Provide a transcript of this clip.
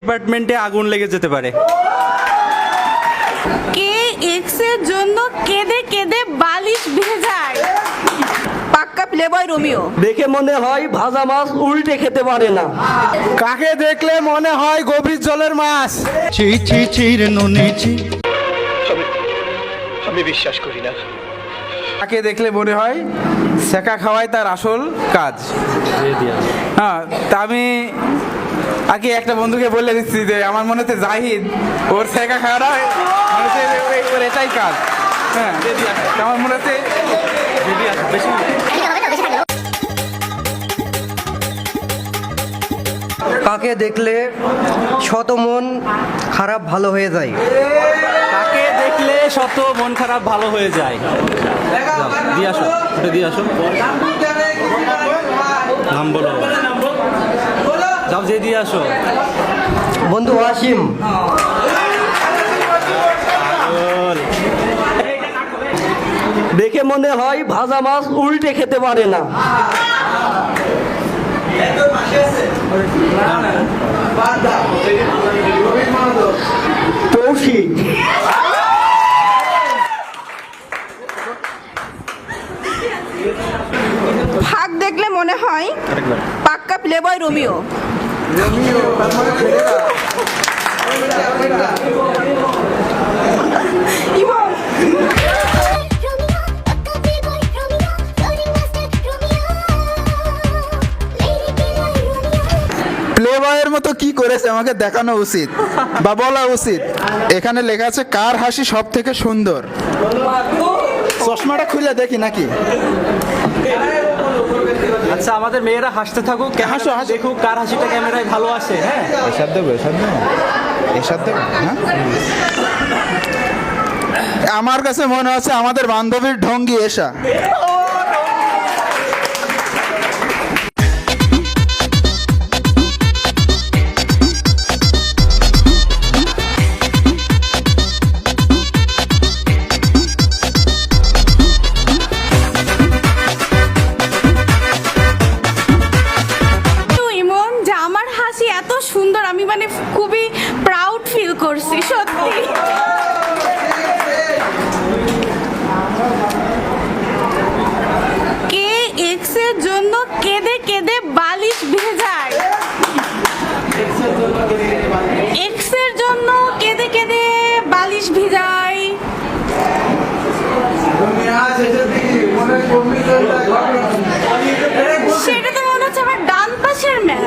ডিপার্টমেন্টে আগুন লেগে যেতে পারে। কে এক্স এর জন্য কেঁদে কেঁদে বালিশ ভেজায়? পাক্কা প্লেবয় রোমিও। দেখে মনে হয় ভাজা মাছ উল্টে খেতে পারে না। কাকে দেখলে মনে হয় গভীর জলের মাছ? ছি ছি চির নুনেছি। আমি বিশ্বাস করি না। কাকে দেখলে মনে হয় শেখা খাওয়াই তার আসল কাজ? হ্যাঁ, তা আমি আগে একটা বন্ধুকে বলে দিচ্ছি যে আমার মনে হচ্ছে জাহিদ, ওর শেখা খাওয়াটা মনে হচ্ছে ওর এটাই কাজ। হ্যাঁ, আমার মনে হচ্ছে কাকে দেখলে শত মন খারাপ ভালো হয়ে যায়? কাকে দেখলে শত মন খারাপ ভালো হয়ে যায়? দিয়ে আসো, ওটা দিয়ে আসো। নাম বলো, যাও যে দিয়ে আসো। বন্ধু ওয়াসিম। দেখে মনে হয় ভাজা মাছ উল্টে খেতে পারে না। তৌফিক। ফাঁক দেখলে মনে হয় পাক্কা প্লেবয় রোমিও। ইমন। প্লে বয়ের মতো কি করেছে আমাকে দেখানো উচিত বা বলা উচিত। এখানে লেখা আছে কার হাসি সব থেকে সুন্দর। চশমাটা খুলে দেখি নাকি? আচ্ছা, আমাদের মেয়েরা হাসতে থাকুক, হাসো, হাসো। দেখুক কার হাসিটা ক্যামেরায় ভালো আসে। হ্যাঁ, এসাদ দেবো, এসাদ দেবো, এসাদ দেবো। হ্যাঁ, আমার কাছে মনে হচ্ছে আমাদের বান্ধবীর ঢঙ্গি এসা। ইমন, যে আমার হাসি এত সুন্দর, আমি মানে খুবই প্রাউড ফিল করছি সত্যি। কে এক্স এর জন্য কেঁদে কেঁদে বালিশ ভেজায়? এক্স এর জন্য কেঁদে কেঁদে বালিশ ভিজায়। সেটা তো মনে হচ্ছে আমার ডান পাশের ম্যাম।